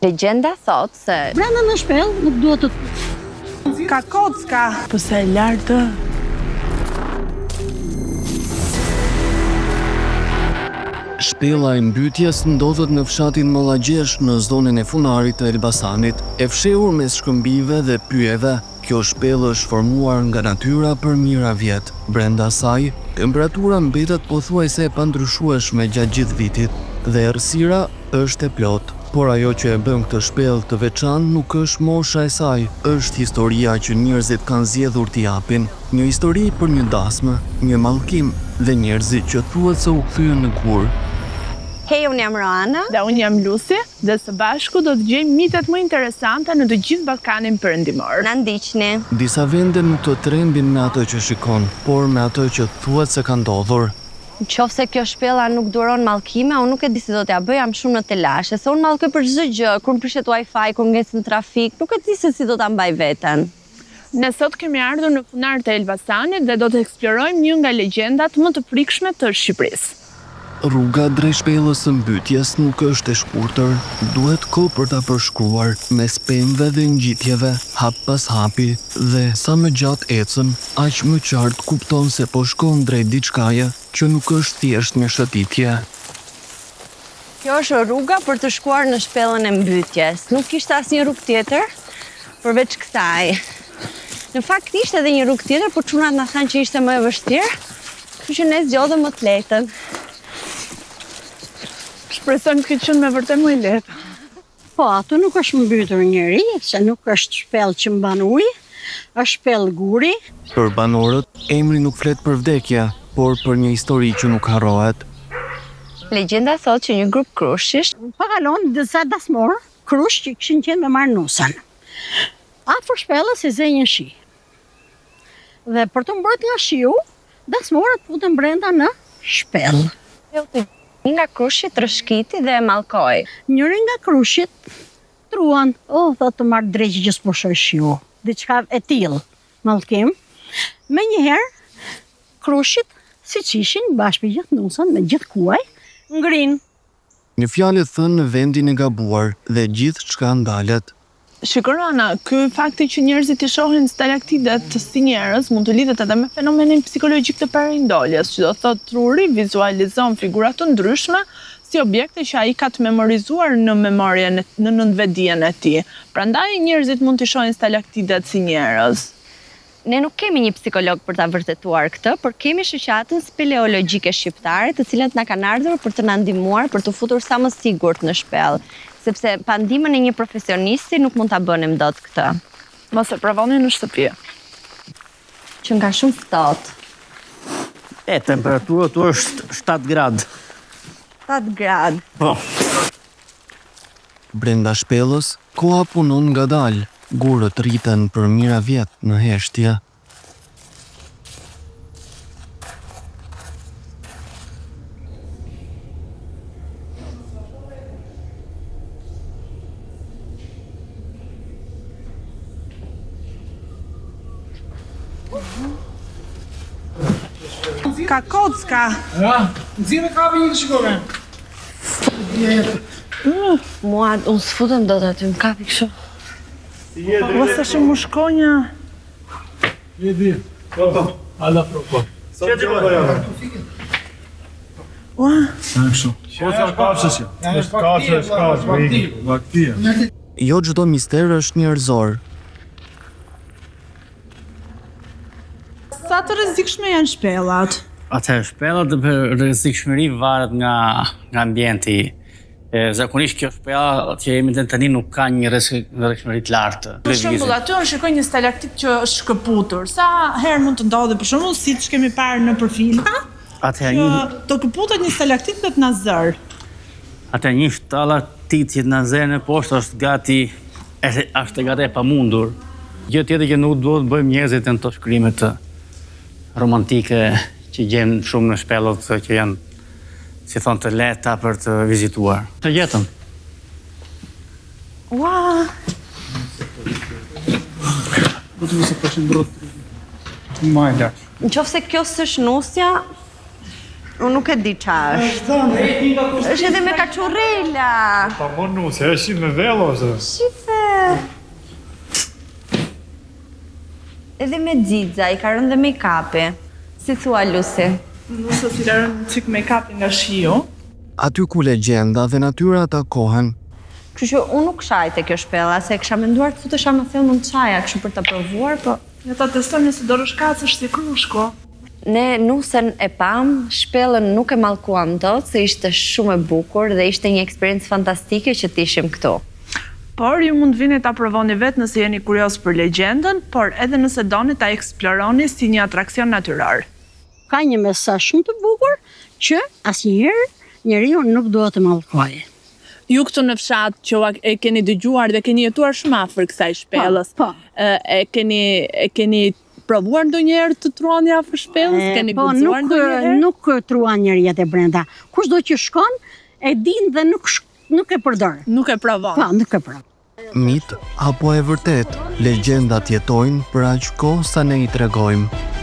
Legjenda thot se brenda në shpellë nuk duhet të... Ka kocka. Pëse e lartë. Shpella e mbytjes ndodhet në fshatin Mollagjesh në zonën e Funarit të Elbasanit, e fshehur mes shkëmbive dhe pyjeve. Kjo shpellë është formuar nga natyra për mijëra vjet. Brenda saj, temperatura mbetet pothuajse e pandryshueshme gjatë gjithë vitit dhe errësira është e plotë. Por ajo që e bën këtë shpellë të veçantë nuk është mosha e saj, është historia që njerëzit kanë zgjedhur t'i japin. Një histori për një dasmë, një mallkim dhe njerëzit që thuhet se u kthyen në gur. Hej, unë jam Roana. Dhe unë jam Lucy, dhe së bashku do të gjejmë mitet më interesante në të gjithë Ballkanin Perëndimor. Na ndiqni. Disa vende nuk të trembin me ato që shikon, por me ato që thuhet se ka ndodhur. Nëse kjo shpella nuk duron mallkime, unë nuk e di si do t'ja bëj, jam shumë në telashe, se unë mallkoj për çdo gjë, kur më prishet Wi-Fi, kur ngec në trafik, nuk e di se si do ta mbaj veten. Ne sot kemi ardhur në Funar të Elbasanit dhe do të eksplorojmë një nga legjendat më të frikshme të Shqipërisë. Rruga drejt shpellës së mbytjes nuk është e shkurtër, duhet kohë për ta përshkruar, mes pemëve dhe ngjitjeve, hap pas hapi, dhe sa më gjatë ecën, aq më qartë kupton se po shkon drejt diçkaje që nuk është thjesht një shëtitje. Kjo është rruga për të shkuar në shpellën e mbytjes. Nuk kishte asnjë rrugë tjetër përveç kësaj. Në fakt ishte edhe një rrugë tjetër, por çunat na thanë që ishte më e vështirë, kështu që ne zgjodhëm më të lehtën. Shpresojmë të ketë qenë me vërtet më i lehtë. Po, aty nuk është mbytur njeri, se nuk është shpellë që mban ujë, është shpellë guri. Për banorët, emri nuk flet për vdekje, por për një histori që nuk harrohet. Legjenda thot që një grup krushish Pakalon disa dasmorë, krush që kishin qenë me marrë nusën. Afër shpellës i zë një shi. Dhe për të mbrojtur nga shiu, dasmorët futen brenda në shpellë. nga krushit rrëshkiti dhe e mallkoi. Njëri nga krushit truan, thot të marrë drejtë që s'po shoh shiu. Diçka e tillë, mallkim. Menjëherë krushit, siç ishin bashkë me gjithë nusën, me gjithë kuaj, ngrin. Një fjalë thënë në vendin e gabuar dhe gjithçka ndalet. Shikërana, ky fakti që njerëzit i shohin stalaktitet si njerëz mund të lidhet edhe me fenomenin psikologjik të parindoljes, që do thotë truri vizualizon figura të ndryshme si objekte që ai ka të memorizuar në memorien, në nënvetdijen e tij. Prandaj njerëzit mund të shohin stalaktitet si njerëz. Ne nuk kemi një psikolog për ta vërtetuar këtë, por kemi shoqatën speleologjike shqiptare, të cilat na kanë ardhur për të na ndihmuar për të futur sa më sigurt në shpellë, sepse pa ndihmën e një profesionisti nuk mund ta bënim dot këtë. Mos e provoni në shtëpi. Që nga shumë ftohtë. Temperatura tu është 7 gradë. 7 gradë. Po. Brenda shpellës, koha punon ngadalë. Gurët rriten për mijëra vjet në heshtje. Ka kocka. Nxirë kapi një të shikove. Mua, unë s'futem dot aty, më kapi kështu. Mos është më shkonja. Vedi. Alla propo. Sa të bëjmë? Ua, Kështu. Po sa kafshës jo. Është kafshë, vaktia. Jo çdo mister është njerëzor. sa të rrezikshme janë shpellat? Atëherë, shpellat dhe rrezikshmëri varet nga ambienti. Zakonisht kjo shpella që jemi tani nuk ka një rrezikshmëri të lartë. Për shembull, aty unë shikoj një stalaktit që është shkëputur. Sa herë mund të ndodhi për shembull siç kemi parë në filma? Atëherë të këputet një stalaktit dhe të na zër. Atëherë një stalaktit që të na zërë në poshtë është gati e pamundur. Gjë tjetër që nuk duhet bëjmë njerëzit në to shkrimet romantike që gjejmë shumë në shpellët që janë, si thonë, të lehta për të vizituar. Të jetën. Ua! Do të mëse përshëndrot më e lartë. Në qoftë se kjo s'është nusja, Unë nuk e di qa është. Është edhe me kachurrela. Pa më nusë, e shi me velo, ose? Shife. Edhe me xixha, i ka rënë dhe make-upi. Si thua Lucy? Nëse si ka rënë çik make-upi nga shiu. Aty ku legjenda dhe natyra takohen, Kështu që unë nuk shaj te kjo shpella, se kisha menduar të futesha më thellë mund çaja, kështu për ta provuar, po Ja ta testojmë nëse do rëshkacësh si krushko. ne nusen e pam, shpellën nuk e mallkuam dot, se ishte shumë e bukur dhe ishte një eksperiencë fantastike që të ishim këtu. Por ju mund vini ta provoni vetë nëse jeni kurioz për legjendën, por edhe nëse doni ta eksploroni si një atraksion natyror. Ka një mesazh shumë të bukur që asnjëherë njeriu nuk duhet të mallkojë. Ju këtu në fshat që e keni dëgjuar dhe keni jetuar shumë afër kësaj shpellës. Po. E keni provuar ndonjëherë të truani afër shpellës? Keni guxuar ndonjëherë? Nuk truan njeriu e brenda. Kushdo që shkon e din dhe nuk e përdor. Nuk e provon. Po, nuk e provon. mit apo e vërtet, legjendat jetojnë për aq kohë sa ne i tregojmë.